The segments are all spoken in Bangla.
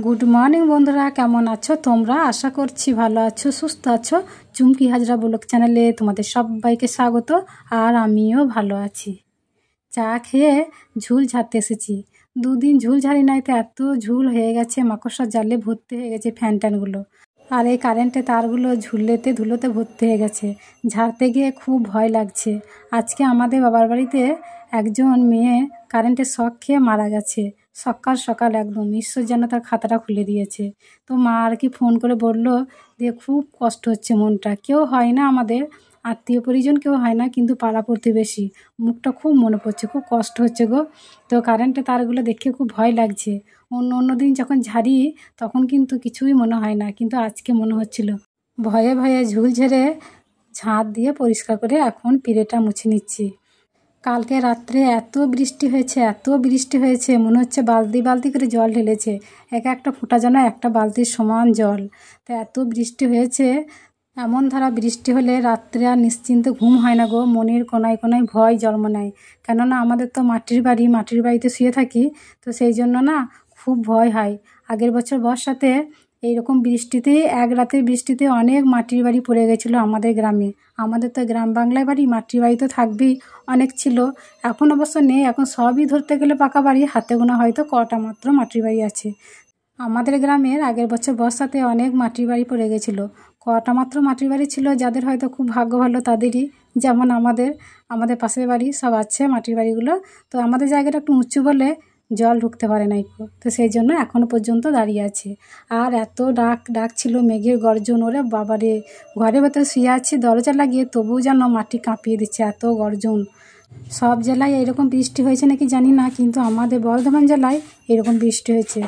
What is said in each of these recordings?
গুড মর্নিং বন্ধুরা, কেমন আছো তোমরা? আশা করছি ভালো আছো, সুস্থ আছো। চুমকি হাজরা ব্লগ চ্যানেলে তোমাদের সবাইকে স্বাগত। আর আমিও ভালো আছি। চা খেয়ে ঝুল ঝাড়তে এসেছি। দুদিন ঝুল ঝাড়ি নাই, তো এত ঝুল হয়ে গেছে, মাকড়সার জালে ভর্তি হয়ে গেছে ফ্যান ট্যানগুলো। আর এই কারেন্টের তারগুলো ঝুলেতে ধুলোতে ভর্তি হয়ে গেছে। ঝাড়তে গিয়ে খুব ভয় লাগছে। আজকে আমাদের বাবার বাড়িতে একজন মেয়ে কারেন্টের শক খেয়ে মারা গেছে। সকাল সকাল একদম ঈশ্বর যেন তার খাতাটা খুলে দিয়েছে। তো মা আর কি ফোন করে বললো, দিয়ে খুব কষ্ট হচ্ছে মনটা। কেউ হয় না আমাদের আত্মীয় পরিজন, কেউ হয় না, কিন্তু পাড়া প্রতিবেশী মুখটা খুব মনে পড়ছে, খুব কষ্ট হচ্ছে গো। তো কারেন্টের তারগুলো দেখে খুব ভয় লাগছে। অন্য দিন যখন ঝাড়ি তখন কিন্তু কিছুই মনে হয় না, কিন্তু আজকে মনে হচ্ছিল। ভয়ে ভয়ে ঝুল ঝেড়ে ঝাঁট দিয়ে পরিষ্কার করে এখন পিড়েটা মুছে নিচ্ছি। কালকে রাত্রে এত বৃষ্টি হয়েছে, মনে হচ্ছে বালতি বালতি করে জল ঢেলেছে। একটা ফোঁটা যেন একটা বালতির সমান জল। তো এত বৃষ্টি হয়েছে। এমন ধারা বৃষ্টি হলে রাত্রে আর নিশ্চিন্তে ঘুম হয় না গো। মনের কোনায় কোনায় ভয় জন্ম নেয়। কেননা আমাদের তো মাটির বাড়িতে শুয়ে থাকি, তো সেই জন্য না খুব ভয় হয়। আগের বছর বর্ষাতে এইরকম বৃষ্টিতেই, এক রাতের বৃষ্টিতে অনেক মাটির বাড়ি পড়ে গেছিলো আমাদের গ্রামে। আমাদের তো গ্রাম বাংলায় বাড়ি, মাটির বাড়ি তো থাকবেই, অনেক ছিল। এখন অবশ্য নেই, এখন সবই ধরতে গেলে পাকা বাড়ি, হাতে গোনা হয়তো কটা মাত্র মাটির বাড়ি আছে। আমাদের গ্রামের আগের বছর বর্ষাতে অনেক মাটির বাড়ি পড়ে গেছিলো। কটা মাত্র মাটির বাড়ি ছিল, যাদের হয়তো খুব ভাগ্য ভালো তাদেরই। যেমন আমাদের পাশের বাড়ি সব আছে মাটির বাড়িগুলো। তো আমাদের জায়গাটা একটু উঁচু বলে জল ঢুকতে পারে না, তো সেই জন্য এখনও পর্যন্ত দাঁড়িয়ে আছে। আর এত ডাক ছিল, মেঘের গর্জন, ওরে বাবারে। ঘরের ভেতরে শুয়ে আছি দরজা লাগিয়ে, তবুও যেন মাটি কাঁপিয়ে দিচ্ছে, এত গর্জন। সব জেলায় এরকম বৃষ্টি হয়েছে নাকি জানি না, কিন্তু আমাদের বর্ধমান জেলায় এরকম বৃষ্টি হয়েছে।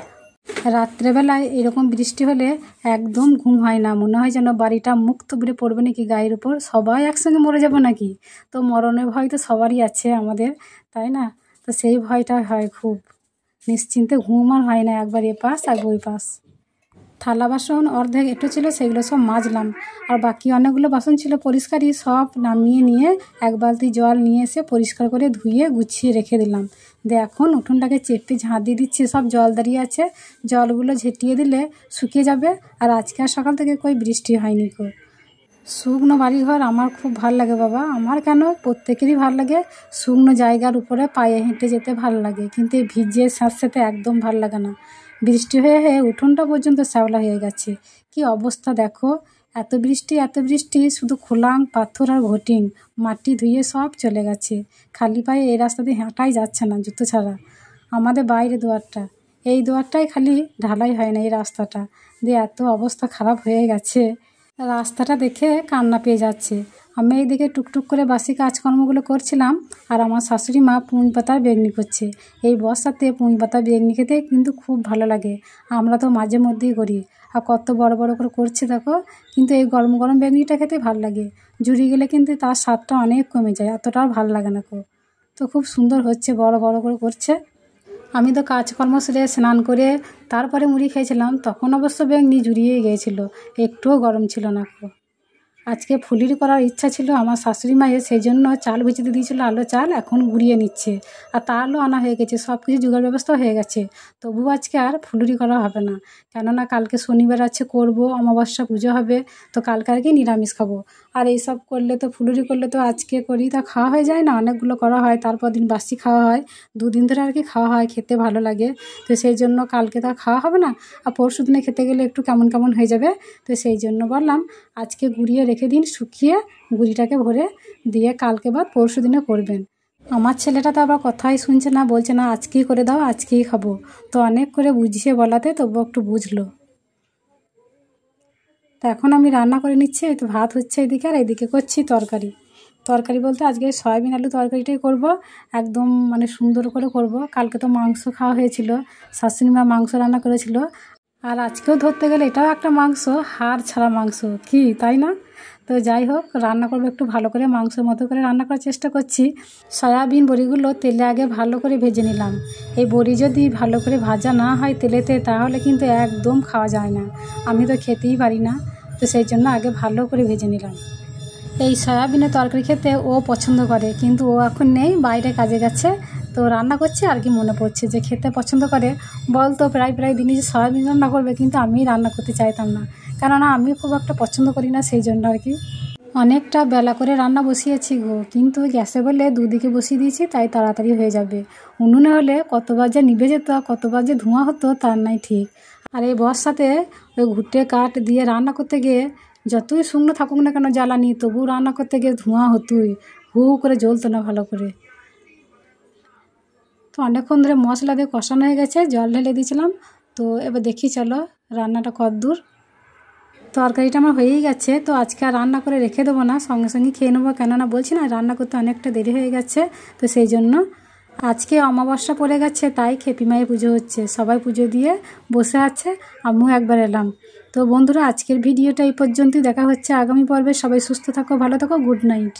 রাত্রেবেলায় এরকম বৃষ্টি হলে একদম ঘুম হয় না, মনে হয় যেন বাড়িটা মুখ থুবড়ে পড়বে নাকি গায়ের উপর, সবাই একসঙ্গে মরে যাব নাকি। তো মরণের ভয় তো সবারই আছে আমাদের, তাই না? তো সেই ভয়টা হয় খুব। নিশ্চিন্তে ঘুম আর হয় না, একবার এপাশ একবার ওই পাশ। থালা বাসন অর্ধেক একটু ছিল, সেগুলো সব মাজলাম। আর বাকি অনেকগুলো বাসন ছিল পরিষ্কারই, সব নামিয়ে নিয়ে এক বালতি জল নিয়ে এসে পরিষ্কার করে ধুয়ে গুছিয়ে রেখে দিলাম। দিয়ে এখন উঠোনটাকে চেপে ঝাঁট দিয়ে দিচ্ছি, সব জল দাঁড়িয়ে আছে, জলগুলো ঝেঁটিয়ে দিলে শুকিয়ে যাবে। আর আজকে আর সকাল থেকে কই বৃষ্টি হয়নি গো। শুকনো বাড়িঘর আমার খুব ভাল লাগে বাবা, আমার কেন, প্রত্যেকেরই ভাল লাগে। শুকনো জায়গার উপরে পায়ে হেঁটে যেতে ভাল লাগে, কিন্তু এই ভিজে স্যাঁতস্যাঁতে একদম ভাল লাগে না। বৃষ্টি হয়ে হয়ে উঠোনটা পর্যন্ত শ্যাওলা হয়ে গেছে। কি অবস্থা দেখো, এত বৃষ্টি, শুধু খোলাং পাথর আর ঘটিং, মাটি ধুয়ে সব চলে গেছে। খালি পায়ে এই রাস্তা দিয়ে হাঁটাই যাচ্ছে না জুতো ছাড়া। আমাদের বাইরে দুয়ারটা, এই দুয়ারটাই খালি ঢালাই হয় না, এই রাস্তাটা দিয়ে এত অবস্থা খারাপ হয়ে গেছে। রাস্তাটা দেখে কান্না পেয়ে যাচ্ছে। আমি এইদিকে টুকটুক করে বাসি কাজকর্মগুলো করছিলাম, আর আমার শাশুড়ি মা পুঁই পাতার বেগনি করছে। এই বর্ষাতে পুঁই পাতার বেগনি খেতে কিন্তু খুব ভালো লাগে। আমরা তো মাঝে মধ্যেই করি, আর কত বড় বড় করে করছে দেখো। কিন্তু এই গরম গরম বেগনিটা খেতে ভালো লাগে। জুড়ি গেলে কিন্তু তার স্বাদটা অনেক কমে যায়, এতটাও ভালো লাগে না গো। তো খুব সুন্দর হচ্ছে, বড় বড় করে করছে। আমি তো কাজকর্ম সেরে স্নান করে তারপরে মুড়ি খেয়েছিলাম, তখন অবশ্য বেগনি জুড়িয়েই গিয়েছিল, একটুও গরম ছিল না গো। আজকে ফুলির করার ইচ্ছা ছিল আমার শাশুড়ি মায়ের, সেই জন্য চাল ভিজিয়ে দিয়েছিল, আলো চাল, এখন গুঁড়িয়ে নিচ্ছে। আর তালও আনা হয়ে গেছে, সব কিছু জোগাড় ব্যবস্থা হয়ে গেছে। তবু আজকে আর ফুলুরি করা হবে না, কেননা কালকে শনিবার আছে, করব, অমাবস্যা পুজো হবে। তো কালকে আর কি নিরামিষ খাবো। আর এইসব করলে তো, ফুলুরি করলে তো আজকে করি তা খাওয়া হয়ে যায় না, অনেকগুলো করা হয়, তারপর দিন বাসি খাওয়া হয়, দুদিন ধরে আর কি খাওয়া হয়, খেতে ভালো লাগে। তো সেই জন্য কালকে তো খাওয়া হবে না, আর পরশু দিনে খেতে গেলে একটু কেমন কেমন হয়ে যাবে। তো সেই জন্য বললাম আজকে গুঁড়িয়ে রেখে দিন, শুকিয়ে গুঁড়িটাকে ভরে দিয়ে কালকে বা পরশু দিনে করবেন। আমার ছেলেটা তো আবার কথাই শুনছে না, বলছে না আজকেই করে দাও, আজকেই খাবো। তো অনেক করে বুঝিয়ে বলাতে তবু একটু বুঝলো। তো এখন আমি রান্না করে নিচ্ছি, এই তো ভাত হচ্ছে এদিকে, আর এদিকে করছি তরকারি বলতে আজকে সয়াবিন আলু তরকারিটাই করব, একদম মানে সুন্দর করে করব। কালকে তো মাংস খাওয়া হয়েছিল, শাশুড়ি মা মাংস রান্না করেছিল। আর আজকেও ধরতে গেলে এটাও একটা মাংস, হাড় ছাড়া মাংস, কি তাই না? তো যাই হোক, রান্না করবো একটু ভালো করে, মাংসের মতো করে রান্না করার চেষ্টা করছি। সয়াবিন বড়িগুলো তেলে আগে ভালো করে ভেজে নিলাম। এই বড়ি যদি ভালো করে ভাজা না হয় তেলেতে, তাহলে কিন্তু একদম খাওয়া যায় না, আমি তো খেতেই পারি না। তো সেই জন্য আগে ভালো করে ভেজে নিলাম। এই সয়াবিনের তরকারি খেতে ও পছন্দ করে, কিন্তু ও এখন নেই, বাইরে কাজে গেছে। তো রান্না করছে আর কি মনে পড়ছে যে খেতে পছন্দ করে। বলতো প্রায় দিনই যে সয়াবিন রান্না করবে, কিন্তু আমি রান্না করতে চাইতাম না, কেননা আমি খুব একটা পছন্দ করি না, সেই জন্য আর কি। অনেকটা বেলা করে রান্না বসিয়েছি গো, কিন্তু গ্যাসে বলে দুদিকে বসিয়ে দিয়েছি, তাই তাড়াতাড়ি হয়ে যাবে। উনুনে হলে কতবার যে নিভে যেত, কতবার যে ধোঁয়া হতো তার নাই ঠিক। আর এই বর্ষাতে ওই ঘুঁটে কাঠ দিয়ে রান্না করতে গিয়ে যতই শুকনো থাকুক না কেন জ্বালানি, তবু রান্না করতে গিয়ে ধোঁয়া হতোই, হু হু করে জ্বলতো না ভালো করে। তো অনেকক্ষণ ধরে মশলা দিয়ে কষানো হয়ে গেছে, জল ঢেলে দিয়েছিলাম। তো এবার দেখি চলো রান্নাটা কতদূর। তরকারিটা আমার হয়েই গেছে, তো আজকে আর রান্না করে রেখে দেবো না, সঙ্গে সঙ্গে খেয়ে নেবো, কেননা বলছি না রান্না করতে অনেকটা দেরি হয়ে গেছে। তো সেই জন্য আজকে অমাবস্যা পড়ে গেছে, তাই খেপি মায়ের পুজো হচ্ছে, সবাই পুজো দিয়ে বসে আছে, আমিও একবার এলাম। তো বন্ধুরা, আজকের ভিডিওটা এই পর্যন্তই, দেখা হচ্ছে আগামী পর্বে। সবাই সুস্থ থাকো, ভালো থাকো, গুড নাইট।